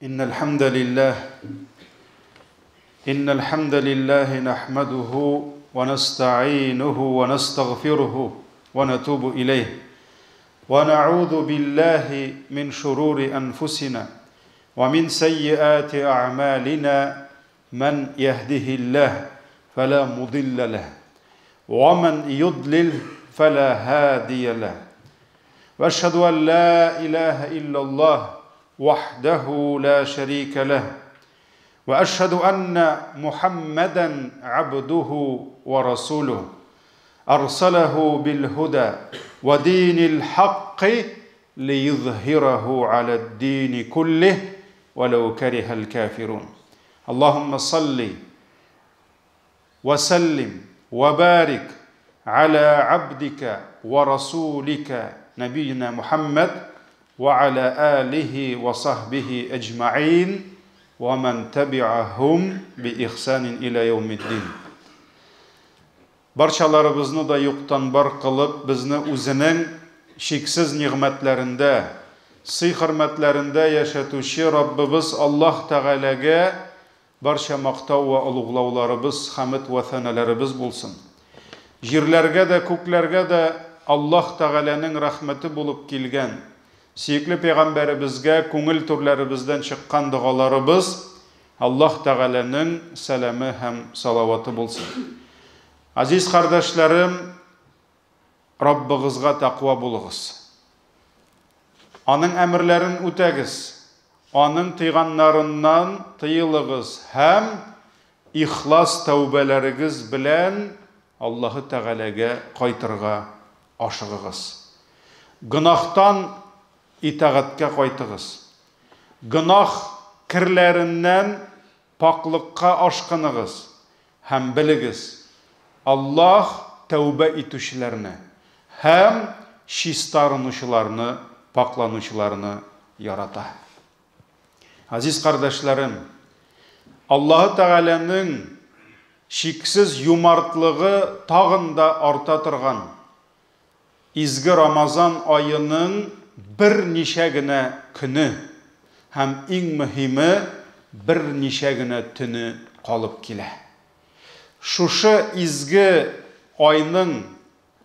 إن الحمد لله نحمده ونستعينه ونستغفره ونتوب إليه ونعوذ بالله من شرور أنفسنا ومن سيئات أعمالنا من يهده الله فلا مضل له ومن يضلل فلا هادي له وأشهد أن لا إله إلا الله وحده لا شريك له وأشهد أن محمدا عبده ورسوله أرسله بالهدى ودين الحق ليظهره على الدين كله ولو كره الكافرون اللهم صل وسلم وبارك على عبدك ورسولك نبينا محمد وعلى آله وصحبه أجمعين ومن تبعهم بإحسان إلى يوم الدين. Barchalarımızı da yoktan var kılıp bizni özünün şeksiz nimetlerinde, hürmetlerinde yaşatuşu Rabbimiz Allah Teala'ya barcha maqtav ve ulug'lovlarimiz, hamd ve sanalarimiz bulsun. Jirlerge de köklerge de Allah Teala'nın rahmeti bulup kelgen Siyikli Peygamberimizge köngül türlerimizden çıkan dualarımız Allah Teala'nın selamı hem salavatı bulsun. Aziz kardeşlerim, Rabbinizge takva bulunuz. Onun emirlerini ütegiz. Onun tıyganlarından tıyılığız. Hem ihlas tövbeleriniz bilen Allah'ı Teala'ga qaytırga aşığız. Günahtan itaatke qaytığız. Günah kirlerinden paklıkka aşkınığız. Hem biligiz. Allah tövbe etüşlerini hem şistarınışlarını, paklanışlarını yarata. Aziz kardeşlerim, Allah Teala'nın şiksiz yumartlığı tağında arta turgan izgi Ramazan ayının bir nişegine günü hem en mühimi bir nişegine tünü kalıp kile. Şuşu izgi ayının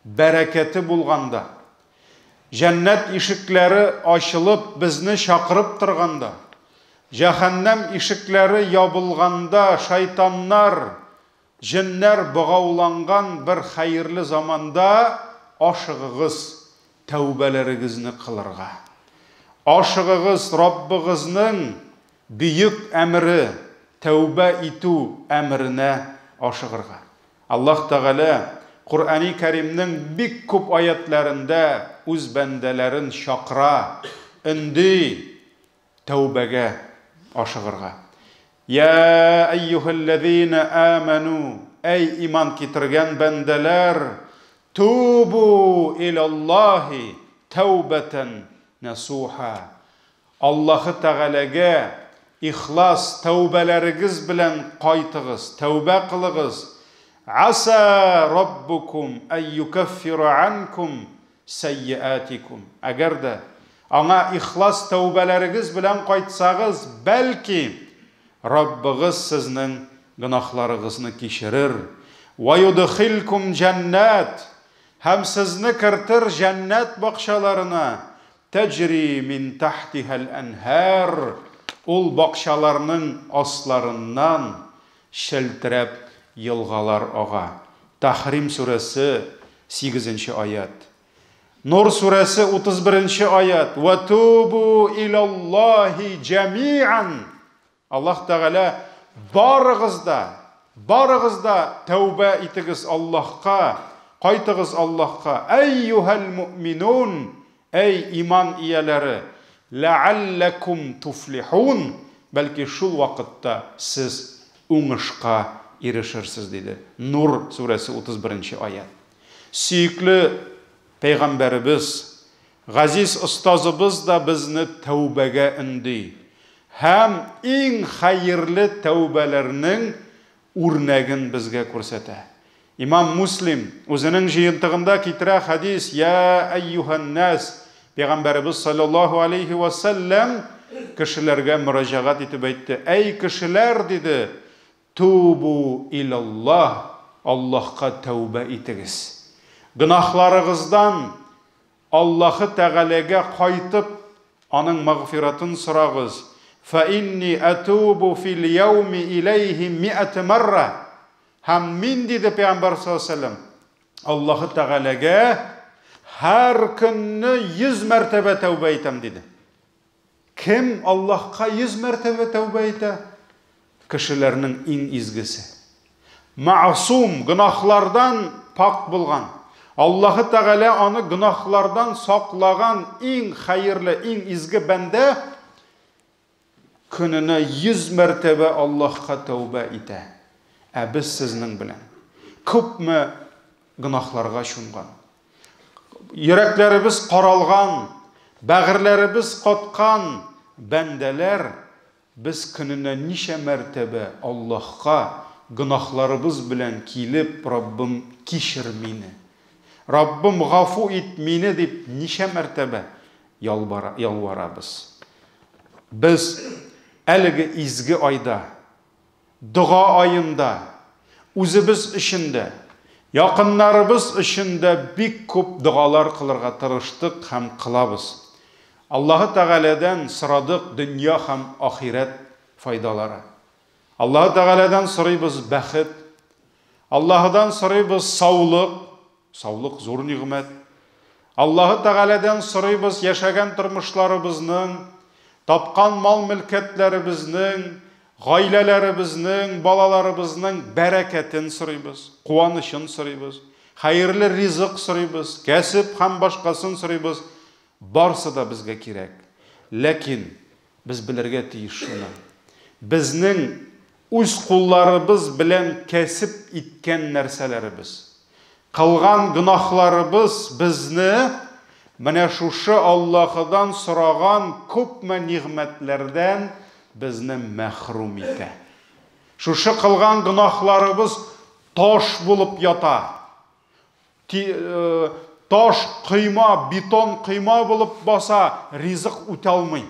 bereketi bulganda, cennet işikleri açılıp bizni şakırıp turganda, cehennem işikleri yabılganda, şeytanlar, cinler bağavlangan bir hayırlı zamanda aşığınız tövbelerinizni kılırga. Aşığınız Rabbinizning büyük emri tövbe etu emrine aşığırga. Allah Teala Kur'an-ı Kerim'nin bik köp ayetlerinde öz bendelerin şakra, indi tövbege aşığırga. Ya eyyühellezine amenu, ey iman getirgen bendeler, tubu ilallahi tevbeten nasuha. Allah'ı Teala'ga ihlas tövbeleriniz bilen qaytığız, tövbe kılığız. Asa rabbukum en yukeffira ankum seyyiatikum. Eğer de ana ihlas tövbeleriniz bilen qaytsağız, belki Rabbiniz sizning günahlarınızını keşirir. Ve yudkhilkum cennet. Hem sizni kirtir cennet bakşalarına. Tecri min tahtihal enhar. Ol bakşalarının aslarından şeltirep yılgalar ağa. Tahrim suresi 8. ayet. Nur suresi 31. ayet. Ve tubu ilallahi cemi'an. Allah Teala barıgızda tövbe etiniz Allah'a, qaytığız Allah'a. Eyyuhel mu'minun, ey iman iyeleri, leallekum tuflihun, belki şu vakitte siz uңышқа erişirsiniz dedi. Nur suresi 31. ayet. Süyüklü Peygamberimiz, gaziz ustazımız da bizni tövbege indi. Hem en hayırlı tövbelerinin örneğin bizge korsete. İmam Müslim özünün jıyıntığında kitire hadis, ya eyyuhan nas, Peygamberimiz sallallahu aleyhi ve sellem кешеләргә мөрәҗәгать итеп әйтте. Әй кешеләр, диде, тубу илаллах, Аллаһка тәүбә итегез. Гынахларыгыздан Аллаһы Тәгаләгә кайтып, аның мәгъфиратын сорагыз. Фа инни атубу фил яуми илейхи 100 марра. Һәм мин, диде Пәйгамбәр саллаллаһу алейһи ва саллям, Аллаһы Тәгаләгә һәр көнне 100 мәртәбә тәүбә итәм, диде. Кем Аллаһка 100 мәртәбә тәүбә итә? Кешеләрнең иң изгесе. Маъсум, гынахлардан пак булган. Аллаһы Тәгалә аны гынахлардан саклаган иң хәерле, иң изге бәндә көненә 100 мәртәбә Аллаһка тәүбә итә. Ә без сезнең белән күпме гынахларга чумган. Йөрәкләребез каралган, бәгырьләребез каткан бәндәләр, без көненә ничә мәртәбә Аллаһка гынахларыбыз белән килеп, Раббым, кичер мине, Раббым, гафу ит мине дип ничә мәртәбә ялварабыз. Без әлеге изге айда, дуга айында, үзебез өчендә, якыннарыбыз өчендә бик күп дугалар кылырга тырыштык һәм кылабыз. Аллаһы Тәгаләдән сорадык дөнья һәм ахират файдалары. Аллаһы Тәгаләдән сорыйбыз бәхет. Аллаһыдан сорыйбыз саулык. Саулык зур нигъмәт. Аллаһы Тәгаләдән сорыйбыз яшәгән тормышларыбызның, тапкан мал-мөлкәтләребезнең, гаиләләребезнең, балаларыбызның бәрәкәтен сорыйбыз, куанычын сорыйбыз, хәерле ризык сорыйбыз, кәсеп һәм башкасын сорыйбыз. Барсы да безгә кирәк. Ләкин без белергә тиеш шуны. Безнең үз кулларыбыз белән кәсеп иткән нәрсәләребез, кылган гынахларыбыз безне менә шушы Аллаһыдан сораган күпме нигъмәтләрдән безне мәхрум итә. Шушы кылган гынахларыбыз таш булып ята. Таш кыйма, бетон кыйма булып баса, ризык үтә алмый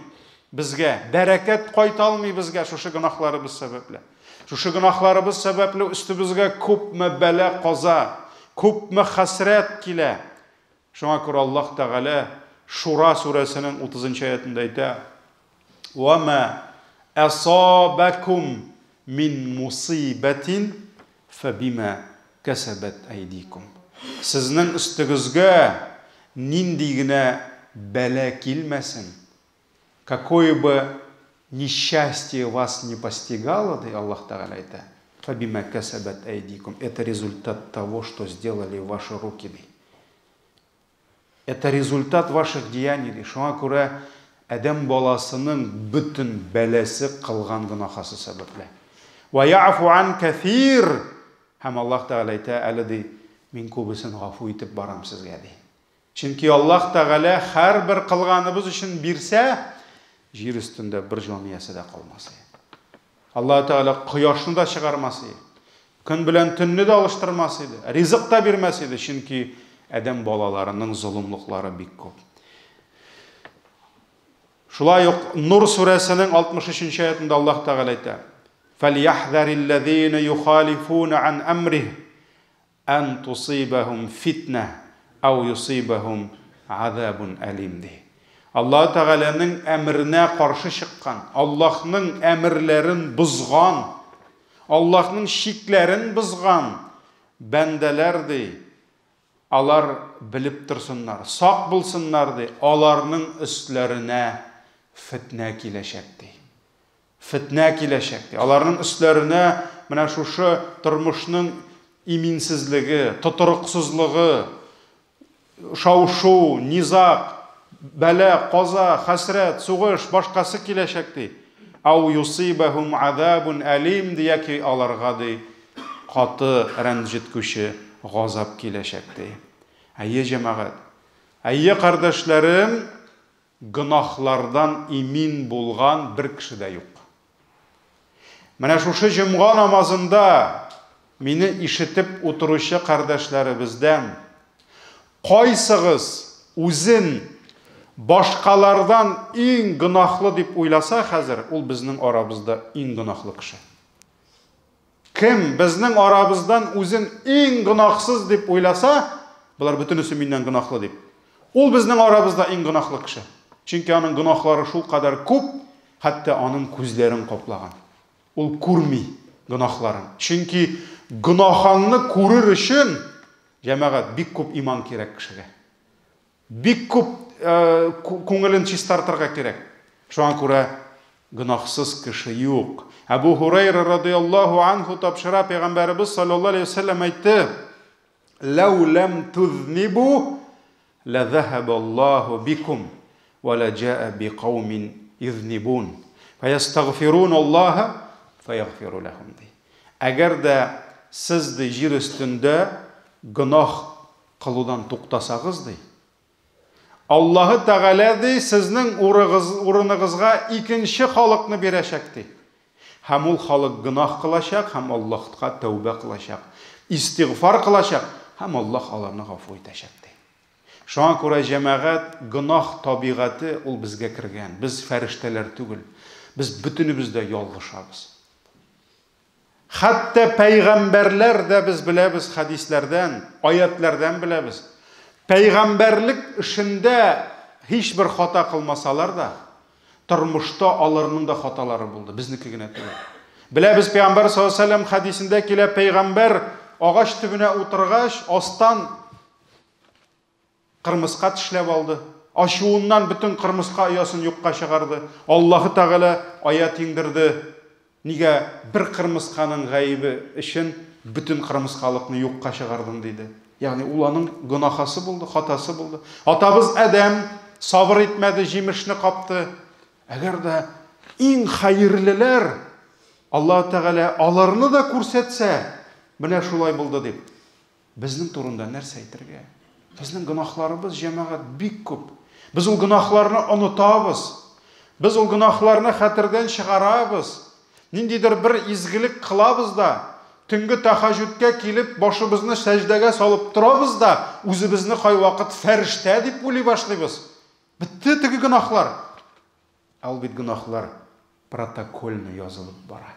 безгә, бәрәкәт кайта алмый безгә шушы гынахларыбыз сәбәпле. Шушы гынахларыбыз сәбәпле үстебезгә күпме бәла каза, күпме хәсрәт килә. Шуңа күрә Аллаһ Тәгалә Шура сүрәсенең 30-нчы аятында әйтә: "Ва ма асабакум мин мусибатин фабима касабат айдикум." Сезнең үстегезгә нинди генә бәла килмәсен, какое бы несчастье вас не постигало, да Аллаһ Тәгалә әйтә, фабима касабат айдикум. Это результат того, что сделали ваши руки. Это результат ваших деяний. Шуңа күрә Адәм баласының бүтән бәләсе кылган гынахасы сәбәпле. Ва яфу ан кафир. Һәм Аллаһ Тәгалә әйтә, әле мин күбесен гафу итеп барам сезгә ди. Чөнки Аллаһ Тәгалә һәрбер кылганыбыз өчен бирсә, җир өстендә бер җан иясе дә калмас. Аллаһ Тәгалә кояшны да чыгармас иде. Көн белән төнне дә алыштырмас иде. Ризык та бирмәс иде, чөнки Адәм балаларының зулымлыклары бик күп. Шулай ук Нур сүрәсенең 63-нчы аятында Аллаһ Тәгалә әйтә: "Фальяхзариллазина юхалифуна ан амрих ан тусибахум фитна ау юсибахум азабун алим." Аллаһ Тәгаләнең әмренә каршы чыккан, Аллаһның әмерләрен бозган, Аллаһның шикләрен бозган бәндәләр ди. Алар билеп торсыннар, сак булсыннар ди. Аларның өстләренә фитнә киләчәк ди. Фитнә киләчәк ди. Аларның өстләренә менә шушы тормышның иминсезлеге, тотырыксызлыгы, шау-шу, низак, бәлә, каза, хәсрәт, сугыш, башкасы киләчәк ди. Ау юсибахум азабун алим, яки аларга ди каты рәнҗеткүче газап киләчәк ди. Әйе җәмәгать, әйе кардәшләрем, гынахлардан имин булган бер кеше дә юк. Менә шушы җомга намазында мине ишетеп утыручы кардәшләребездән кайсыгыз үзен башкалардан иң гынахлы дип уйласа хәзер, ул безнең арабызда иң гынахлы кеше. Кем безнең арабыздан үзен иң гынахсыз дип уйласа, булар бөтенесе миннән гынахлы дип. Ул безнең арабызда иң гынахлы кеше. Чөнки аның гынахлары шул кадәр күп, хәтта аның күзләрен каплаган. Ул күрми гынахларын. Чөнки гынаханны күрер өчен җәмәгать бик күп иман кирәк кешегә. Бик күп күңелен чистартырга кирәк. Шуңа күрә гынахсыз кеше юк. Абу Хурайра радиллаһу анху тапшыра Пәйгамбәрбез саллаллаһу алейхи ва саллям әйтте: "Лау лам тузнибу ла заһаба Аллаһу бикум ва ла җаа биқаумин юзнибун фаястагфирун Аллаһа фаягфиру лахум." Әгәр дә сез җир өстендә гынах кылудан туктасагыз, Аллаһы Тәгалә сезнең урыныгызга икенче халыкны бирәчәк ди. Һәм ул халык гынах кылачак, һәм Аллаһка тәүбә кылачак, истигъфар кылачак, һәм Аллаһ аларны гафу итәчәк ди. Шуңа күрә җәмәгать гынах табигаты ул безгә кергән. Без фәрештәләр түгел. Без бөтенебез дә ялгышабыз. Хәтта пәйгамбәрләр дә без беләбез хадисләрдән, аятлардан беләбез. Пәйгамбәрлек эшендә һичбер хата кылмасалар да, тормышта аларның да хаталары булды. Безнеке генә түгел. Беләбез, Пәйгамбәр саллаллаһу алейхи ва саллям хадисендә килә, пәйгамбәр агач төбенә утыргач, астан кырмыска тешләп алды. Ачуыннан бөтен кырмыска оясын юкка чыгарды. Аллаһы Тәгалә аят иңдерде. Нигә бер кырмысканың гаибе өчен бөтен кырмыскалыкны юкка чыгардың диде. Ягъни ул аның гынахасы булды, хатасы булды. Атабыз Адәм сабыр итмәде, җимешне капты. Әгәр дә иң хәерлеләр Аллаһ Тәгалә аларны да күрсәтсә, менә шулай булды дип. Безнең турында нәрсә әйтергә? Безнең гынахларыбыз җәмәгать бик күп. Без ул гынахларны онытабыз. Без ул гынахларны хәтердән чыгарабыз. Ниндидер бер изгелек кылабыз да, төнге тәһаҗүдкә килеп, башыбызны сәҗдәгә салып торабыз да, үзебезне кайвакыт фәрештә дип уйлый башлыйбыз. Битте теге гынахлар. Ал бит гынахлар протокольны язылып бара.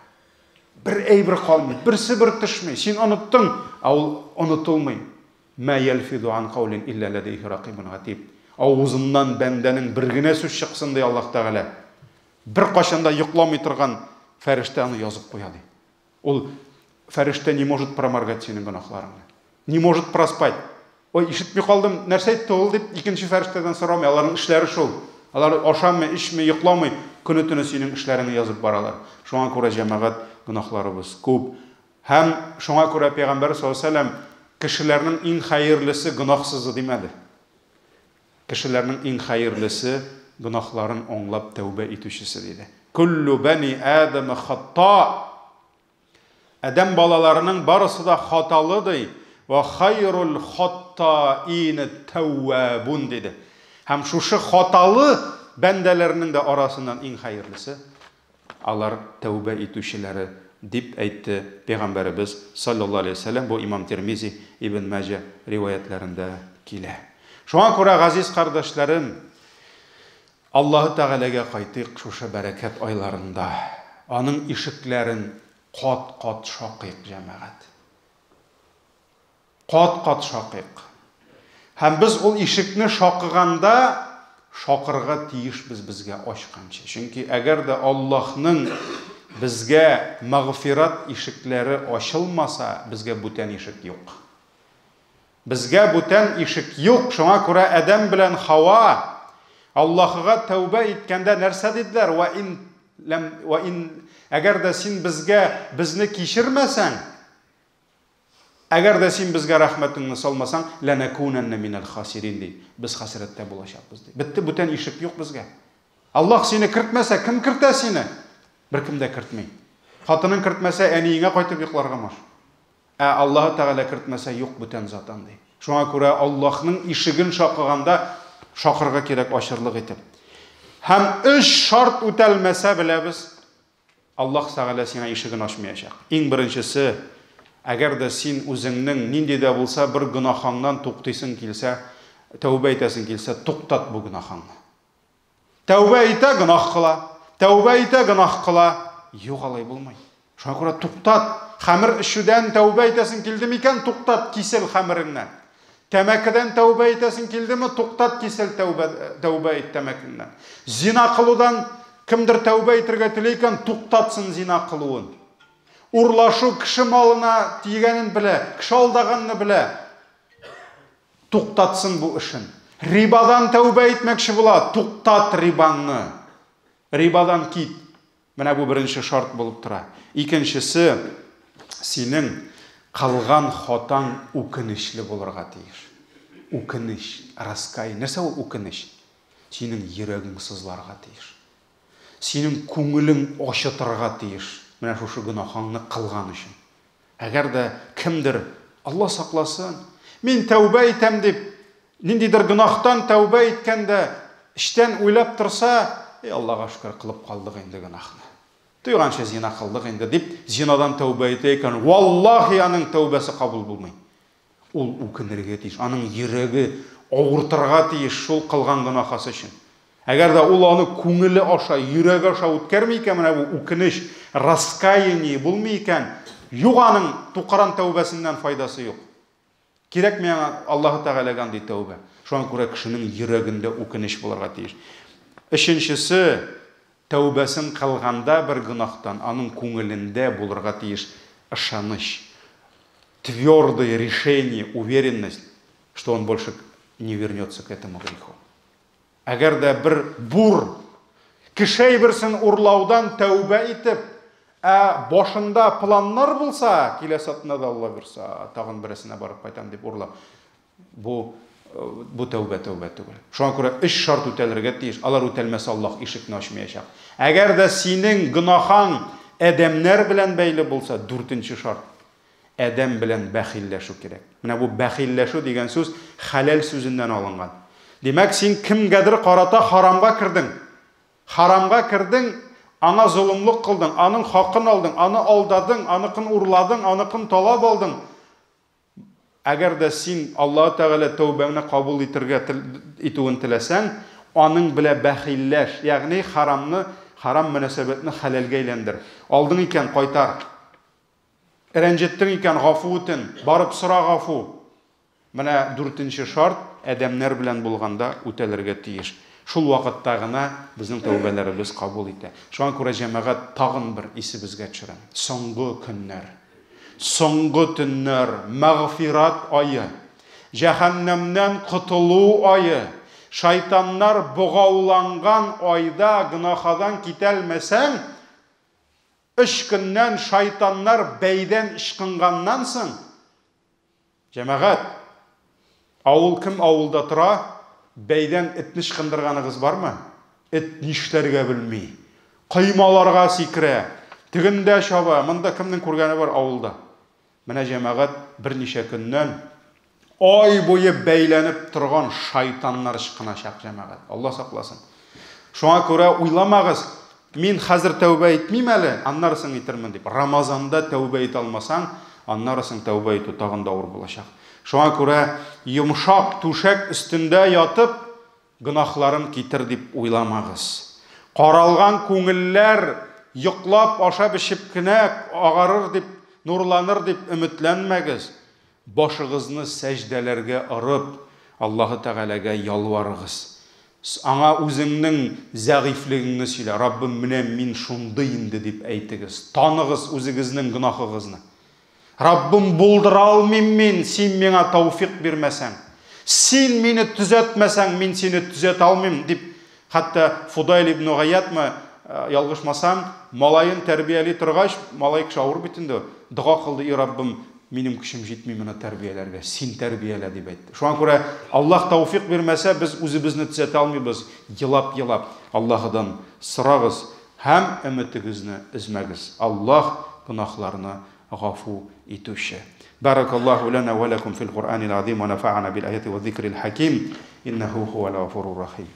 Бер әйбер калмый, берсе бер төшмәй. Син оныттың, ул онытылмый. Ма ялфиду ан каулин илля ладайхи рaqibun атиб. Авызыннан бәндәнең бер генә сүз чыксын ди Аллаһ Тәгалә. Бер кашанда йокламый торган фәрештә аны язып куя ди. Ул фәрештә не может проморгать синең гынахларыңны. Не может проспать. Ой, ишетми калдым, нәрсә әйтте ул дип икенче фәрештәдән сорамый. Аларның эшләре шул. Алар ашамый, ичмий, йокламый, көне-төне синең эшләреңне язып баралар. Шуңа күрә җәмәгать гынахларыбыз күп. Һәм шуңа күрә Пәйгамбәр саллаллаһу алейхи ва саллям кешеләрнең иң хәерлесе гынахсызы димәде. Кешеләрнең иң хәерлесе гынахларын аңлап тәүбә итүчесе диде. Куллу бани Адама хатта. Адәм балаларының барысы да хаталы ди. Ва хайрул хаттаин тәввабун диде. Һәм шушы хаталы бәндәләрнең дә арасыннан иң хәерлесе алар тәүбә итүчеләре дип әйтте Пәйгамбәрбез саллаллаһу алейхи ва саллям. Бу Имам Тирмизи, Ибн Маҗа риваятларында килә. Шуңа күрә, газиз кардәшләрем, Аллаһы Тәгаләгә кайтыйк шушы бәрәкәт айларында. Аның ишекләрен кат-кат шакыйк җәмәгать. Кат-кат шакыйк. Һәм без ул ишекне шакыганда шакырга тиешбез безгә ачканчы. Чөнки әгәр дә Аллаһның безгә мәгъфират ишекләре ачылмаса, безгә бүтән ишек юк. Безгә бүтән ишек юк. Шуңа күрә Адәм белән Хава Аллаһыга тәүбә иткәндә нәрсә диделәр? Ва ин әгәр дә син безне кичермәсәң, әгәр дә син безгә рәхмәтеңне салмасаң, ланакунанна минал хасирин ди. Без хәсрәттә булачакбыз ди. Битте, бүтән ишек юк безгә. Аллаһ сине кертмәсә, кем кертә сине? Беркем дә кертмый. Хатының кертмәсә, әниеңә кайтып йокларга маш. Аллаһ Тәгалә кертмәсә, юк бүтән затан ди. Шуңа күрә Аллаһның ишеген шакыганда шакырга кирәк ачырлык итеп. Һәм 3 шарт үтәлмәсә беләбез, Аллаһ Тәгалә сиңа ишеген ачмаячак. Иң беренчесе, әгәр дә син үзеңнең нинди дә булса бер гынахыңнан туктыйсың килсә, тәүбә итәсең килсә, туктат бу гынахыңны. Тәубә итә, гынах кыла. Тәубә итә, гынах кыла. Юк, алай булмай. Шуңа күрә туктат. Хәмер ишүдән тәубә итәсең килде микән? Туктат, кисел хәмереңнән. Тәмәкедән тәубә итәсең килдеме? Туктат, кисел тәубә ит тәмәкеннән. Зина кылудан кемдер тәубә итәргә теләй икән, туктатсын зина кылуын. Урлашу кеше малына тигәнен белә, кеше алдаганны белә. Туктатсын бу эшен. Рибадан тәубә итмәкче була, туктат рибаңны. Рибадан кит. Менә бу беренче шарт булып тора. Икенчесе, синең кылган хатаң үкенечле булырга тиеш. Үкенеч, раскай. Нәрсә ул үкенеч? Синең йөрәгең сызларга тиеш. Синең күңелең ачытырга тиеш. Менә шушы гынахыңны кылган өчен. Әгәр дә кемдер, Алла сакласын, мин тәубә итәм дип, ниндидер гынахтан тәубә иткәндә, иштән уйлап торса, Аллага шөкер кылып калдык инде гынахны. Туйганча зина кылдык инде дип, зинадан тәубә итә икән, валлаһи аның тәубәсе кабул булмый. Ул үкенергә тиеш, аның йөрәге авыртырга тиеш шул кылган гынахасы өчен. Әгәр дә ул аны күңеле аша, йөрәге аша үткәрми икән, менә бу үкенеч, раскаяние булмый икән, юк аның тукыран тәубәсеннән файдасы юк. Кирәк миңа Аллаһ Тәгаләгә ди тәубә. Шуңа күрә кешенең йөрәгендә үкенеч булырга тиеш. Өченчесе, тәубәсен кылганда бер гынахтан аның күңелендә булырга тиеш ышаныч, твердое решение, уверенность, что он больше не вернется к этому греху. Әгәр дә бер бур кеше берсен урлаудан тәубә итеп, башында планнар булса, киләсе атнада Алла бирсә, тагын берсенә барып кайтам дип урлап, бу тәубә түгел. Шуңа күрә 3 шарт үтәлергә тиеш. Алар үтәлмәсә Аллаһ ишекне ачмаячак. Әгәр дә синең гынахаң адәмнәр белән бәйле булса, 4нче шарт. Адәм белән бәхилләшү кирәк. Менә бу бәхилләшү дигән сүз хәләл сүзеннән алынган. Димәк, син кемгәдер карата харамга кирдең. Харамга кирдең, аңа зулымлык кылдың, аның хакын алдың, аны алдадың, аныкын урладың, аныкын талап алдың. Әгәр дә син Аллаһ Тәгалә тәүбәңне кабул итүен теләсәң, аның белә бәхилләш, ягъни харам мөнәсәбәтне хәләлгә әйләндер. Алдың икән кайтар. Рәнҗеттең икән гафу үтен, барып сора гафу. Менә 4нче шарт адәмнәр белән булганда үтәлергә тиеш. Шул вакытта гына безнең тәүбәләребез кабул итә. Шуңа күрә җәмәгать тагын бер исебезгә төшерәм. Соңгы көннәр, соңгы төннәр, мәгъфират ае, җәһәннәмнән котылу ае, шайтаннар богауланган айда гынахадан китәлмәсәң, 3 көннән шайтаннар бәйдән ышкынганнан соң, җәмәгать, авыл кем авылда тора, бәйдән этне ышкындырганыгыз бармы? Эт нишләргә белми, кыймаларга сикерә, тигендә шаба, монда кемнең күргәне бар авылда? Менә җәмәгать берничә көннән ай буе бәйләнеп торган шайтаннар ышкыначак җәмәгать. Алла сакласын. Шуңа күрә уйламагыз, мин хәзер тәүбә итмим әле, аннарысын итермен дип. Рамазанда тәүбә ит алмасаң, аннарысын тәүбә итү тагын да авыр булачак. Шуңа күрә йомшак түшәк өстендә ятып, гынахларын китер дип уйламагыз. Каралган күңелләр йоклап ашап эчеп кенә агарыр дип, нурланыр дип өметләнмәгез. Башыгызны сәҗдәләргә ырып, Аллаһ Тәгаләгә ялварыгыз. Аңа үзеңнең зәгыйфлегеңне сөйлә. Раббым, менә мин шундый инде дип әйтегез. Таныгыз үзегезнең гынахыгызны. Раббым, булдыра алмыйм мин, син миңа тауфик бирмәсәң. Син мине төзәтмәсәң, мин сине төзәтә алмыйм дип. Хәтта Фудайл ибн Гаятмы, ялгышмасам, малайын тәрбияли торгач, малай кеше авыр бит инде. Дуга кылды: "И Раббым, минем көчем җитми моны тәрбияләргә, син тәрбиялә" дип әйтте. Шуңа күрә Аллаһ тауфик бирмәсә, без үзебезне төзәтә алмыйбыз. Елап-елап Аллаһдан сорагыз һәм өметегезне өзмәгез. Аллаһ гынахларны гафу итүче. Баракаллаху лана ва лакум фил Кур'анил азим ва нафa'ana bil ayati ва зикрил хаким. Иннаху хувал гафурур рахим.